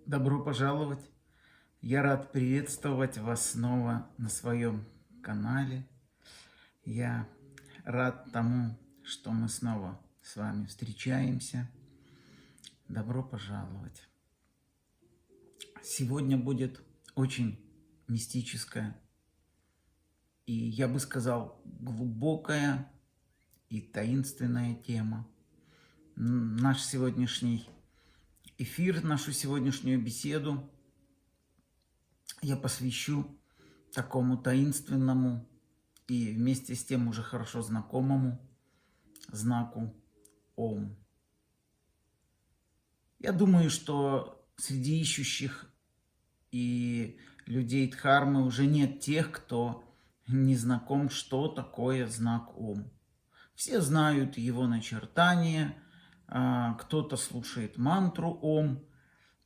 Добро пожаловать! Я рад приветствовать вас снова на своем канале. Я рад тому, что мы снова с вами встречаемся. Добро пожаловать! Сегодня будет очень мистическая и, я бы сказал, глубокая и таинственная тема. Наш сегодняшний эфир, нашу сегодняшнюю беседу я посвящу такому таинственному и вместе с тем уже хорошо знакомому знаку Ом. Я думаю, что среди ищущих и людей Дхармы уже нет тех, кто не знаком, что такое знак Ом. Все знают его начертания, кто-то слушает мантру Ом,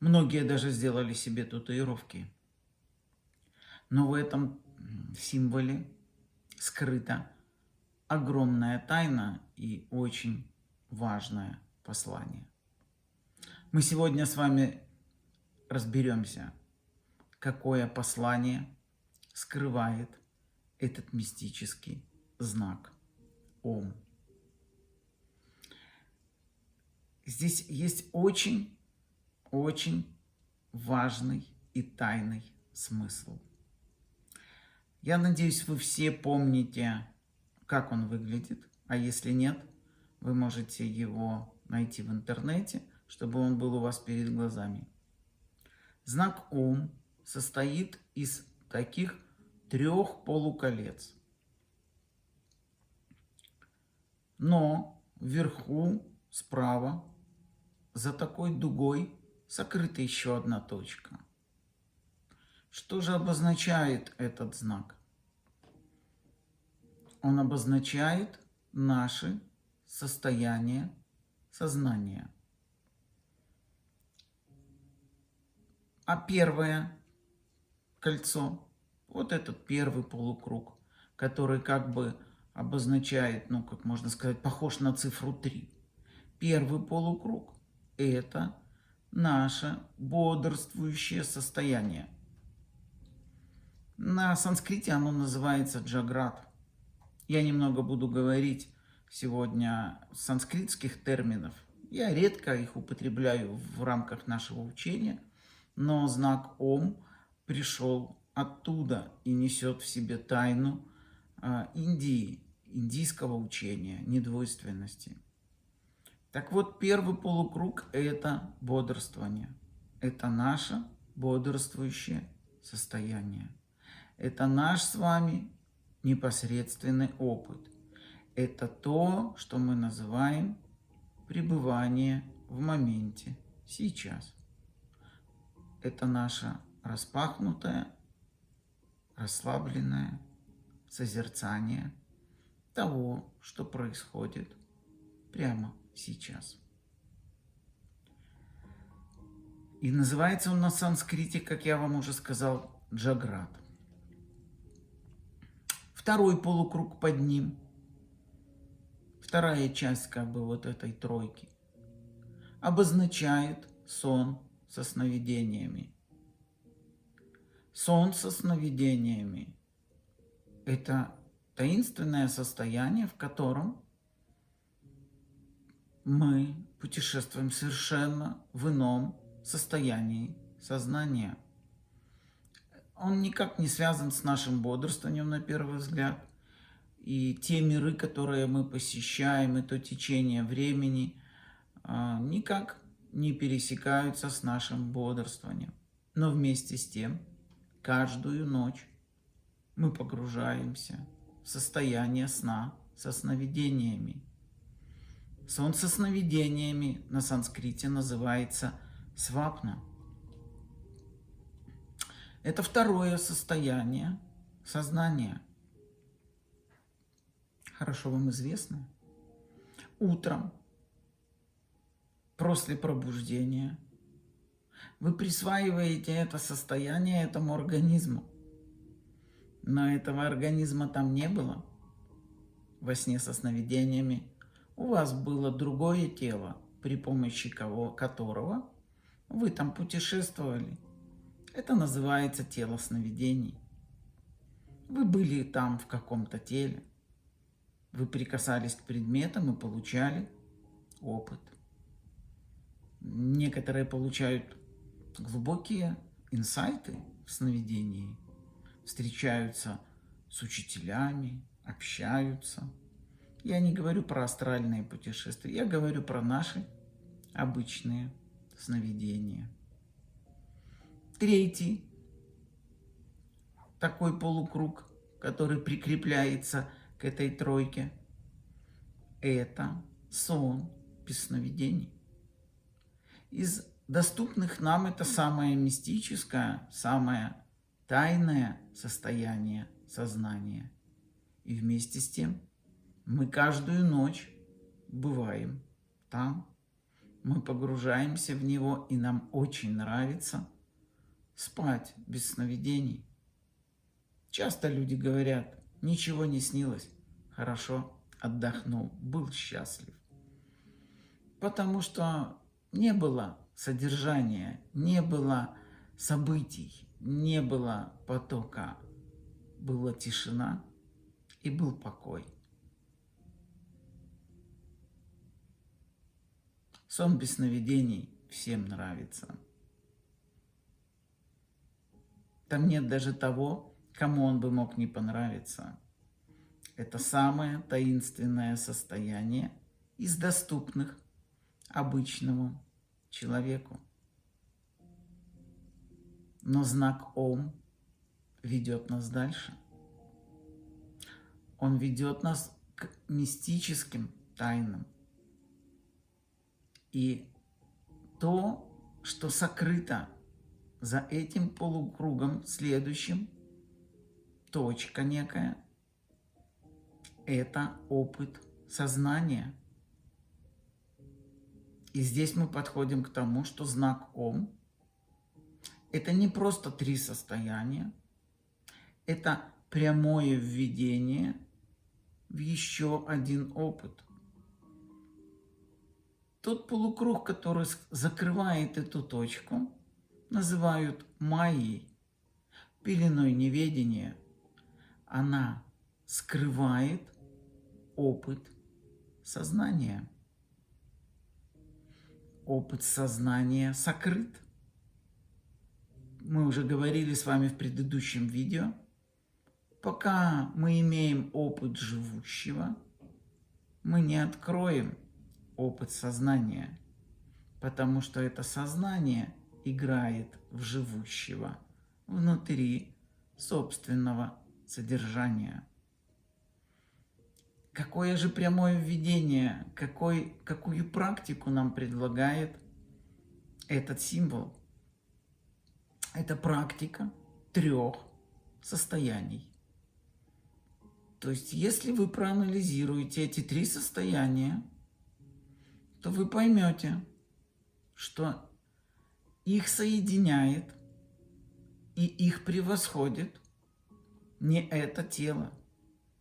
многие даже сделали себе татуировки. Но в этом символе скрыта огромная тайна и очень важное послание. Мы сегодня с вами разберемся, какое послание скрывает этот мистический знак Ом. Здесь есть очень важный и тайный смысл. Я надеюсь, вы все помните, как он выглядит, а если нет, вы можете его найти в интернете, чтобы он был у вас перед глазами. Знак Ом состоит из таких 3 полуколец. Но вверху, справа, за такой дугой сокрыта еще одна точка. Что же обозначает этот знак? Он обозначает наше состояние сознания. А первое кольцо, вот этот первый полукруг, который как бы обозначает, как можно сказать, похож на цифру 3. Первый полукруг – это наше бодрствующее состояние. На санскрите оно называется джаграт. Я немного буду говорить сегодня санскритских терминов. Я редко их употребляю в рамках нашего учения, но знак Ом пришел оттуда и несет в себе тайну Индии, индийского учения, недвойственности. Так вот, первый полукруг – это бодрствование. Это наше бодрствующее состояние. Это наш с вами непосредственный опыт. Это то, что мы называем пребывание в моменте сейчас. Это наше распахнутое, расслабленное созерцание того, что происходит прямо сейчас. И называется он на санскрите, как я вам уже сказал, джаграт. Второй полукруг под ним, вторая часть как бы вот этой тройки, обозначает сон со сновидениями. Сон со сновидениями – это таинственное состояние, в котором мы путешествуем совершенно в ином состоянии сознания. Он никак не связан с нашим бодрствованием, на первый взгляд. И те миры, которые мы посещаем, и то течение времени, никак не пересекаются с нашим бодрствованием. Но вместе с тем, каждую ночь мы погружаемся в состояние сна со сновидениями. Сон со сновидениями на санскрите называется свапна. Это второе состояние сознания. Хорошо вам известно. Утром, после пробуждения, вы присваиваете это состояние этому организму. Но этого организма там не было во сне со сновидениями. У вас было другое тело, при помощи которого Вы там путешествовали. Это называется тело сновидений. Вы были там в каком-то теле. Вы прикасались к предметам и получали опыт. Некоторые получают глубокие инсайты в сновидении, встречаются с учителями, общаются. Я не говорю про астральные путешествия, я говорю про наши обычные сновидения. Третий такой полукруг, который прикрепляется к этой тройке, это сон без сновидений. Из доступных нам это самое мистическое, самое тайное состояние сознания. И вместе с тем мы каждую ночь бываем там, мы погружаемся в него, и нам очень нравится спать без сновидений. Часто люди говорят: ничего не снилось, хорошо отдохнул, был счастлив. Потому что не было содержания, не было событий, не было потока, была тишина и был покой. Сон без сновидений всем нравится. Там нет даже того, кому он бы мог не понравиться. Это самое таинственное состояние из доступных обычному человеку. Но знак Ом ведет нас дальше. Он ведет нас к мистическим тайнам. И то, что сокрыто за этим полукругом следующим, точка некая, это опыт сознания. И здесь мы подходим к тому, что знак Ом – это не просто 3 состояния, это прямое введение в еще один опыт. Тот полукруг, который закрывает эту точку, называют майей, пеленой неведения. Она скрывает опыт сознания. Опыт сознания сокрыт. Мы уже говорили с вами в предыдущем видео. Пока мы имеем опыт живущего, мы не откроем опыт сознания, потому что это сознание играет в живущего внутри собственного содержания. Какое же прямое введение, какую практику нам предлагает этот символ? Это практика 3 состояний. То есть, если вы проанализируете эти 3 состояния, то вы поймете, что их соединяет и их превосходит не это тело,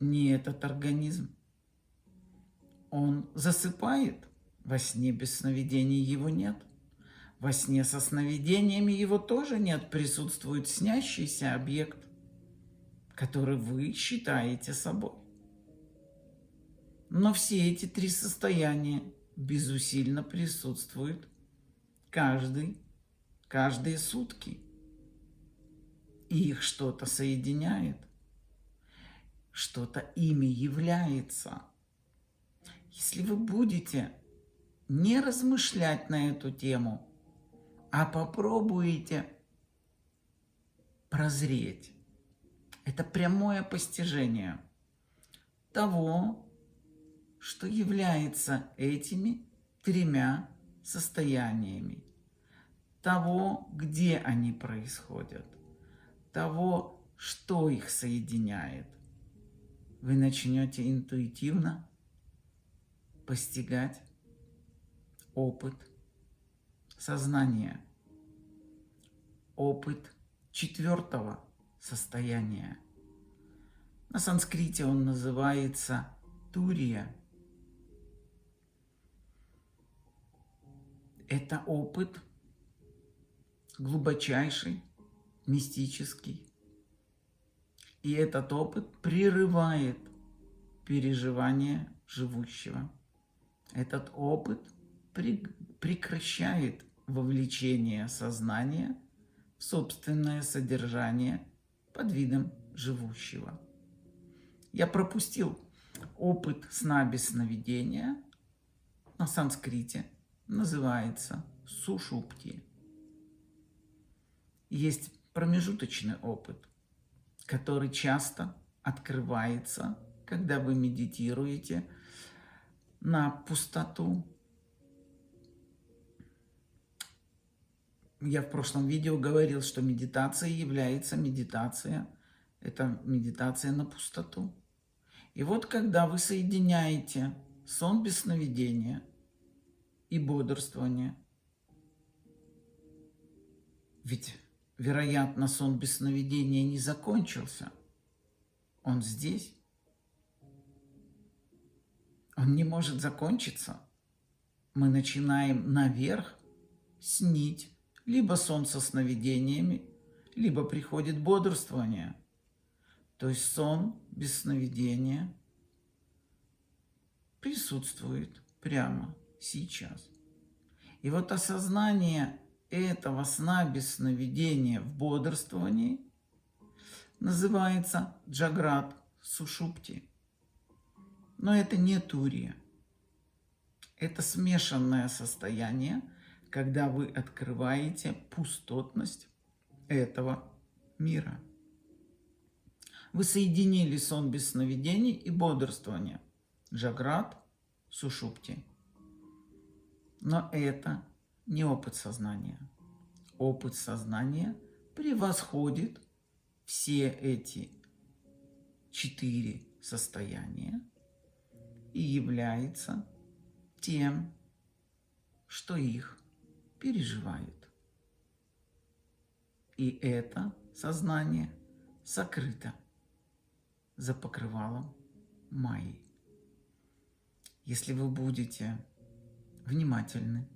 не этот организм. Он засыпает, во сне без сновидений его нет. Во сне со сновидениями его тоже нет, присутствует снящийся объект, который вы считаете собой. Но все эти 3 состояния безусильно присутствуют каждые сутки. И их что-то соединяет, что-то ими является. Если вы будете не размышлять на эту тему, а попробуете прозреть, это прямое постижение того, что является этими 3 состояниями, того, где они происходят, того, что их соединяет. Вы начнете интуитивно постигать опыт сознания, опыт 4-го состояния. На санскрите он называется турия. Это опыт глубочайший, мистический. И этот опыт прерывает переживание живущего. Этот опыт прекращает вовлечение сознания в собственное содержание под видом живущего. Я пропустил опыт сна без сновидения, на санскрите называется сушупти. Есть промежуточный опыт, который часто открывается, когда вы медитируете на пустоту. Я в прошлом видео говорил, что медитация является медитация. Это медитация на пустоту. И вот когда вы соединяете сон без сновидения и бодрствование, ведь, вероятно, сон без сновидения не закончился, он здесь. Он не может закончиться. Мы начинаем наверх снить. Либо сон со сновидениями, либо приходит бодрствование. То есть сон без сновидения присутствует прямо сейчас. И вот осознание этого сна без сновидения в бодрствовании называется джаграт сушупти. Но это не турия. Это смешанное состояние, когда вы открываете пустотность этого мира. Вы соединили сон без сновидений и бодрствование. Джаграт сушупти. Но это не опыт сознания. Опыт сознания превосходит все эти 4 состояния и является тем, что их переживает. И это сознание сокрыто за покрывалом майи. Если вы будете внимательны,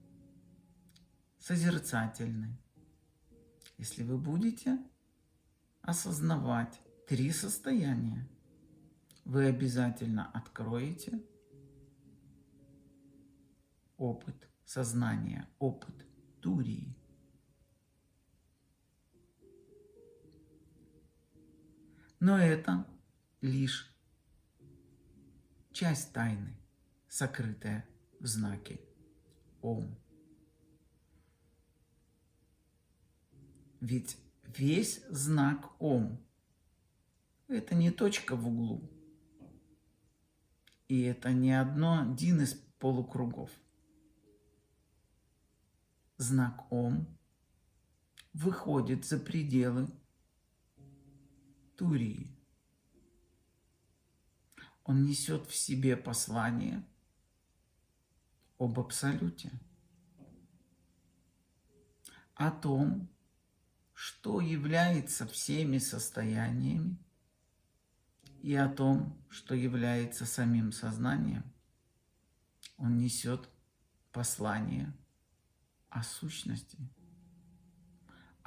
созерцательны, если вы будете осознавать 3 состояния, вы обязательно откроете опыт сознания, опыт турии. Но это лишь часть тайны, сокрытая в знаке Ом. Ведь весь знак Ом – это не точка в углу, и это не один из полукругов. Знак Ом выходит за пределы турии. Он несет в себе послание об абсолюте, о том, что является всеми состояниями, и о том, что является самим сознанием. Он несет послание о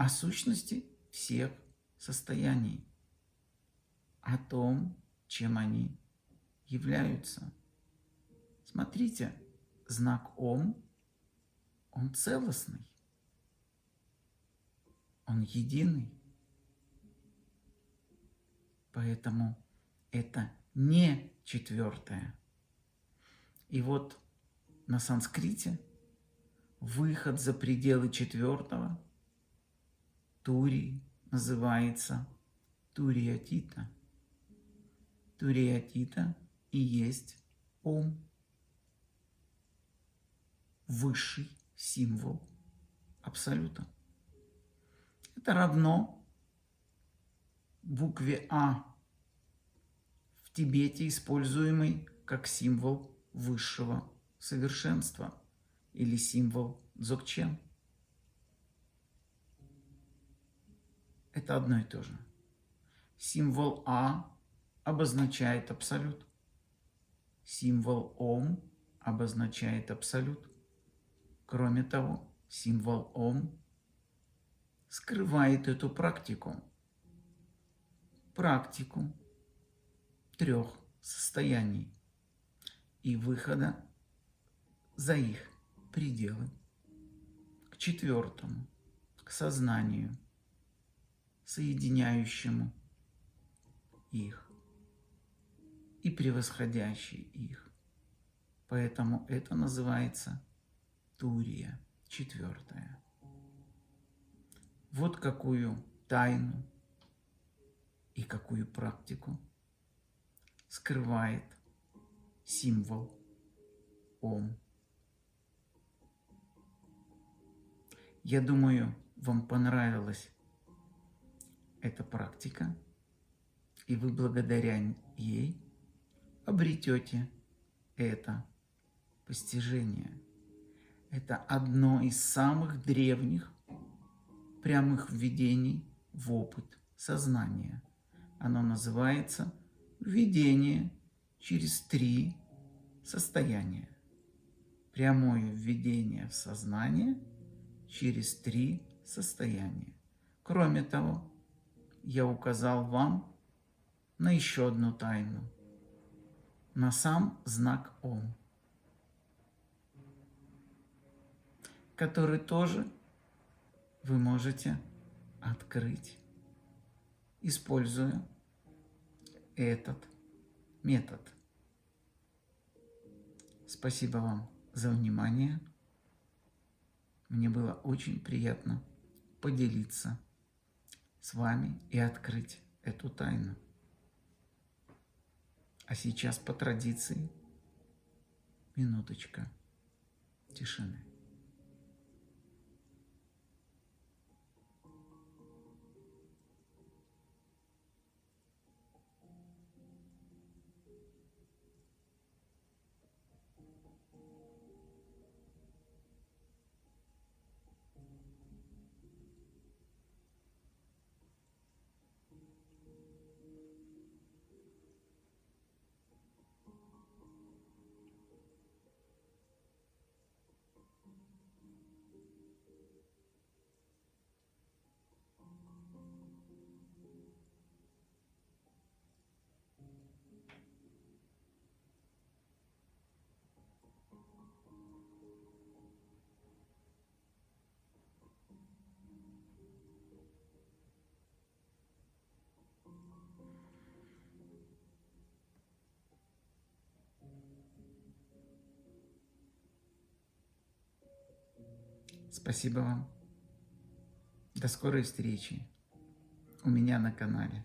сущности всех состояний, о том, чем они являются. Смотрите, знак Ом, он целостный, он единый. Поэтому это не 4. И вот на санскрите выход за пределы 4 турии называется туриятита. Туриятита и есть Ом. Высший символ абсолюта. Это равно букве А в Тибете, используемой как символ высшего совершенства или символ Дзогчен. Это одно и то же. Символ А обозначает абсолют. Символ Ом обозначает абсолют. Кроме того, символ Ом скрывает эту практику 3 состояний и выхода за их пределы к 4-му, к сознанию, соединяющему их и превосходящий их. Поэтому это называется Турия, 4-я. Вот какую тайну и какую практику скрывает символ Ом. Я думаю, вам понравилась эта практика, и вы благодаря ей обретете это постижение. Это одно из самых древних прямых введений в опыт сознания. Оно называется введение через 3 состояния. Прямое введение в сознание через 3 состояния. Кроме того, я указал вам на еще одну тайну, на сам знак Ом, который тоже вы можете открыть, используя этот метод. Спасибо вам за внимание. Мне было очень приятно поделиться с вами и открыть эту тайну. А сейчас по традиции минуточка тишины. Спасибо вам. До скорой встречи у меня на канале.